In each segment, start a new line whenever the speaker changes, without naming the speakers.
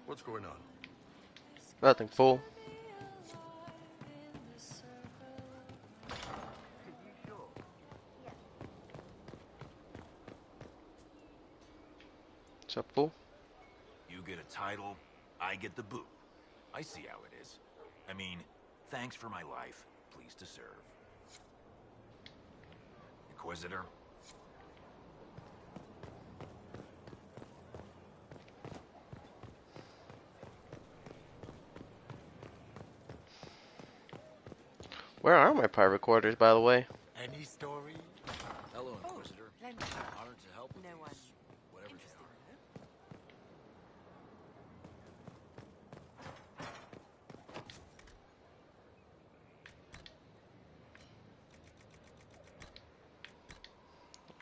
What's going on?
Nothing, fool. What's up, fool?
You get a title, I get the boot. I see how it is. I mean, thanks for my life. Pleased to serve. Inquisitor?
Where are my pirate quarters, by the way?
Any story?
Hello, Inquisitor.
Plenty.
Honored to help with
No
these,
one
whatever they
interested,
are.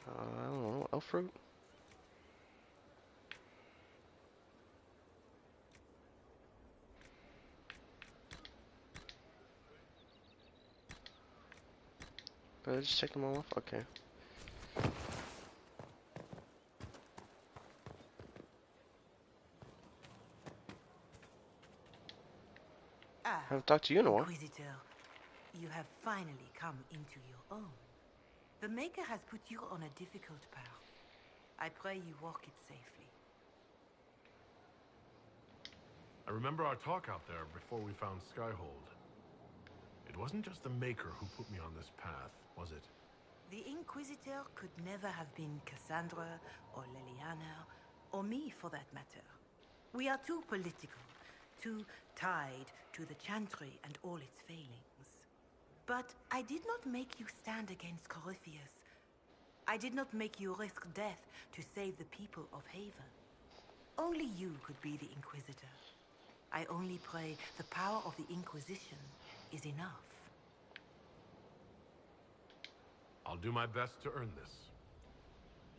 no?
I don't know, elf fruit? But I just check them all off? Okay.
Ah,
I haven't talked to you in a while.
Inquisitor, you have finally come into your own. The Maker has put you on a difficult path. I pray you walk it safely.
I remember our talk out there before we found Skyhold. It wasn't just the Maker who put me on this path, was it?
The Inquisitor could never have been Cassandra, or Leliana, or me for that matter. We are too political, too tied to the Chantry and all its failings. But I did not make you stand against Corypheus. I did not make you risk death to save the people of Haven. Only you could be the Inquisitor. I only pray the power of the Inquisition is enough.
I'll do my best to earn this.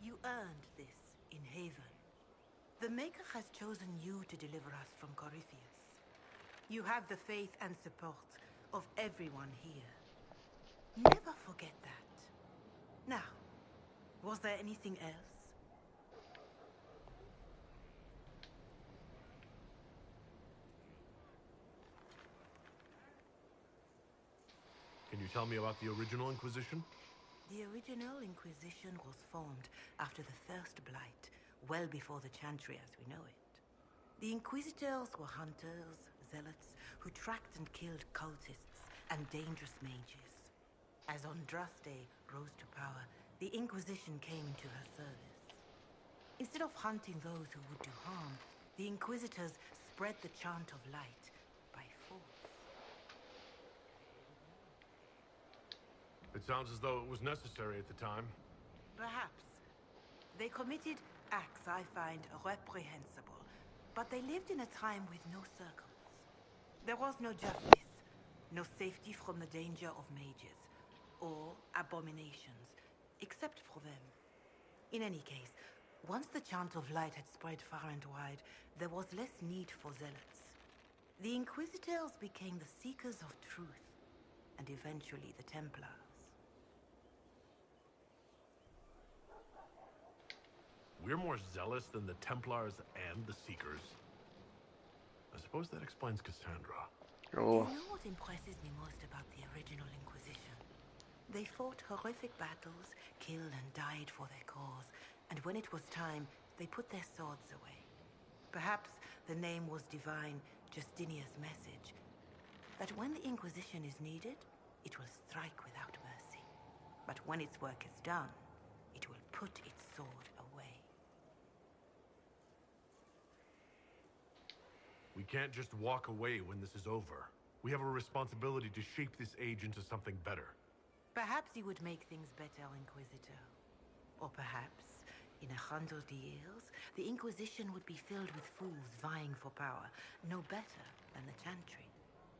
You earned this in Haven. The Maker has chosen you to deliver us from Corypheus. You have the faith and support of everyone here. Never forget that. Now, was there anything else?
Can you tell me about the original Inquisition?
The original Inquisition was formed after the First Blight, well before the Chantry as we know it. The Inquisitors were hunters, zealots, who tracked and killed cultists and dangerous mages. As Andraste rose to power, the Inquisition came into her service. Instead of hunting those who would do harm, the Inquisitors spread the chant of light by force.
It sounds as though it was necessary at the time.
Perhaps. They committed acts I find reprehensible, but they lived in a time with no circles. There was no justice, no safety from the danger of mages, or abominations, except for them. In any case, once the chant of light had spread far and wide, there was less need for zealots. The Inquisitors became the seekers of truth, and eventually the Templars.
We're more zealous than the Templars and the Seekers. I suppose that explains Cassandra.
Oh,
You know what impresses me most about the original Inquisition? They fought horrific battles, killed and died for their cause, and when it was time, they put their swords away. Perhaps the name was divine Justinia's message, that when the Inquisition is needed, it will strike without mercy. But when its work is done, it will put its sword away.
We can't just walk away when this is over. We have a responsibility to shape this age into something better.
Perhaps you would make things better, Inquisitor. Or perhaps, in 100 years, the Inquisition would be filled with fools vying for power, no better than the Chantry.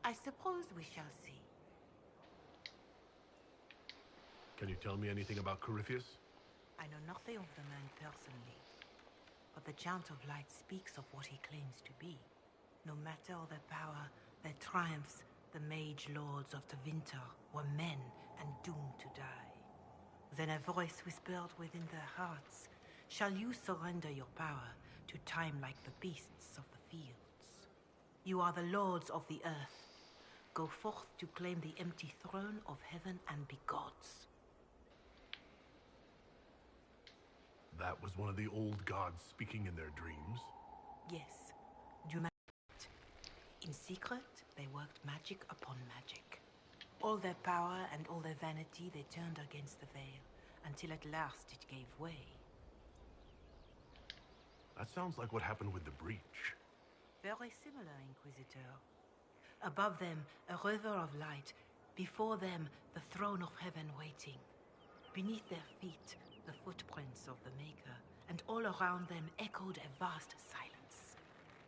I suppose we shall see.
Can you tell me anything about Corypheus?
I know nothing of the man personally, but the Chant of Light speaks of what he claims to be. No matter their power, their triumphs, the mage lords of Tevinter were men and doomed to die. Then a voice whispered within their hearts, "Shall you surrender your power to time like the beasts of the fields?" You are the lords of the earth. Go forth to claim the empty throne of heaven and be gods.
That was one of the old gods speaking in their dreams.
Yes, du magic. In secret, they worked magic upon magic. All their power and all their vanity they turned against the veil, until at last it gave way.
That sounds like what happened with the breach.
Very similar, Inquisitor. Above them, a river of light. Before them, the throne of heaven waiting. Beneath their feet, the footprints of the Maker. And all around them echoed a vast silence.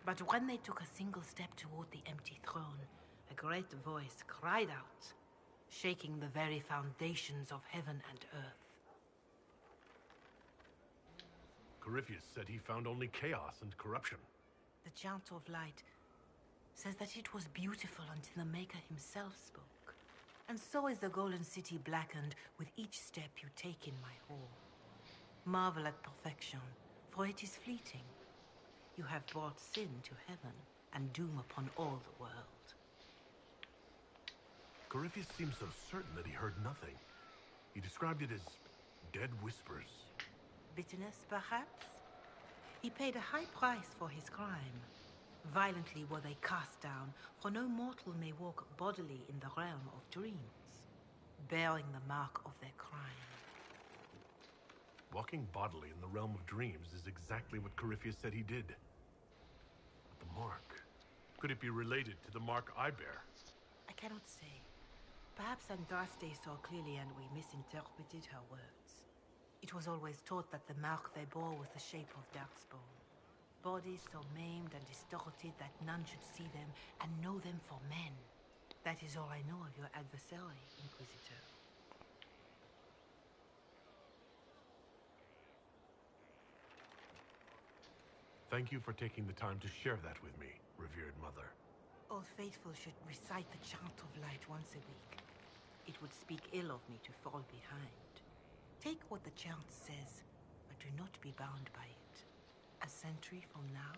But when they took a single step toward the empty throne, a great voice cried out, shaking the very foundations of heaven and earth.
Corypheus said he found only chaos and corruption.
The chant of light says that it was beautiful until the Maker himself spoke. And so is the golden city blackened with each step you take in my hall. Marvel at perfection, for it is fleeting. You have brought sin to heaven and doom upon all the world.
Corypheus seemed so certain that he heard nothing. He described it as dead whispers.
Bitterness, perhaps? He paid a high price for his crime. Violently were they cast down, for no mortal may walk bodily in the realm of dreams, bearing the mark of their crime.
Walking bodily in the realm of dreams is exactly what Corypheus said he did. But the mark, could it be related to the mark I bear?
I cannot say. Perhaps Andraste saw clearly and we misinterpreted her words. It was always taught that the mark they bore was the shape of darkspawn. Bodies so maimed and distorted that none should see them and know them for men. That is all I know of your adversary, Inquisitor.
Thank you for taking the time to share that with me, revered mother.
All faithful should recite the chant of light once a week. It would speak ill of me to fall behind. Take what the chant says, but do not be bound by it. A century from now,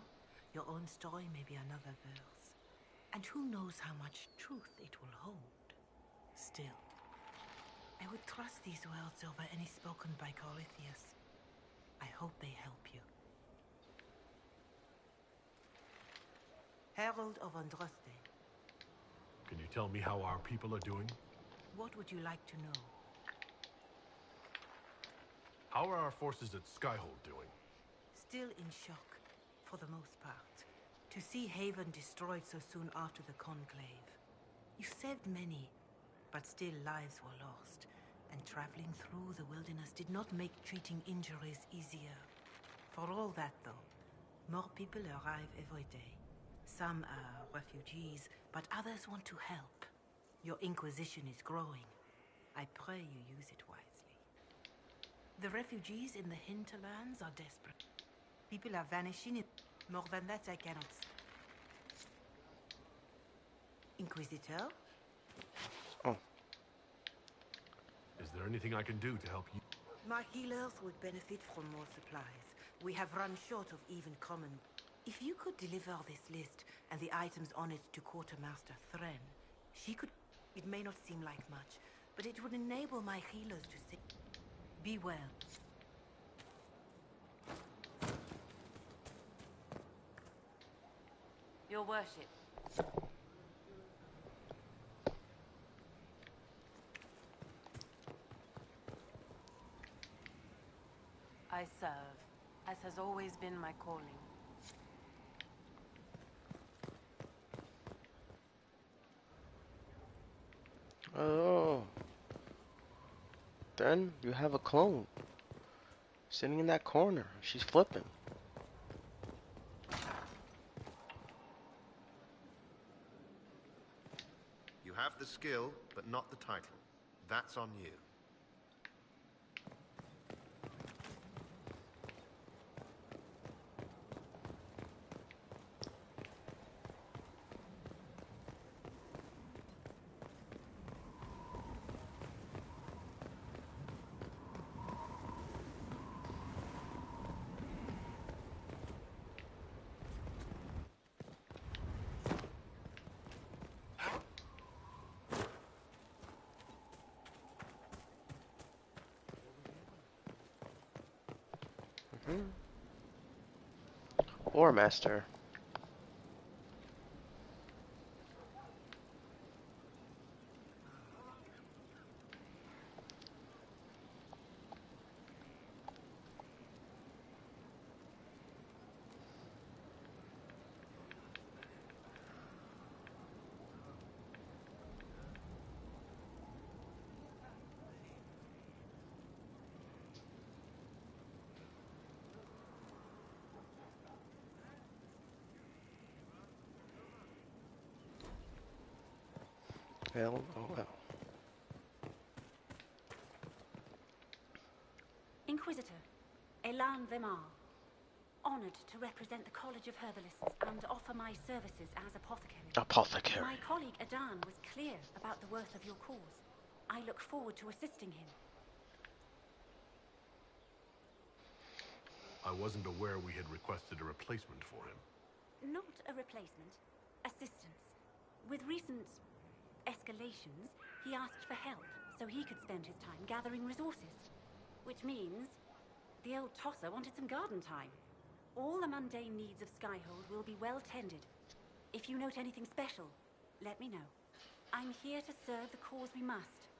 your own story may be another verse. And who knows how much truth it will hold. Still, I would trust these words over any spoken by Corypheus. I hope they help you. Herald of Andraste.
Can you tell me how our people are doing?
What would you like to know?
How are our forces at Skyhold doing?
Still in shock, for the most part. To see Haven destroyed so soon after the Conclave. You saved many, but still lives were lost. And traveling through the wilderness did not make treating injuries easier. For all that, though, more people arrive every day. Some are refugees, but others want to help. Your Inquisition is growing. I pray you use it wisely. The refugees in the hinterlands are desperate. People are vanishing. More than that, I cannot say. Inquisitor?
Oh.
Is there anything I can do to help you?
My healers would benefit from more supplies. We have run short of even common. If you could deliver this list and the items on it to Quartermaster Thren, she could... It may not seem like much, but it would enable my healers to say... Be well.
Your worship. I serve, as has always been my calling.
Oh. Then you have a clone. Sitting in that corner. She's flipping.
You have the skill, but not the title. That's on you.
War Master. Well, oh well.
Inquisitor, Elan Vemar. Honored to represent the College of Herbalists and offer my services as apothecary.
Apothecary.
My colleague Adan was clear about the worth of your cause. I look forward to assisting him.
I wasn't aware we had requested a replacement for him.
Not a replacement, assistance. With recent escalations, he asked for help so he could spend his time gathering resources. Which means the old tosser wanted some garden time. All the mundane needs of Skyhold will be well tended. If you note anything special, let me know. I'm here to serve the cause we must.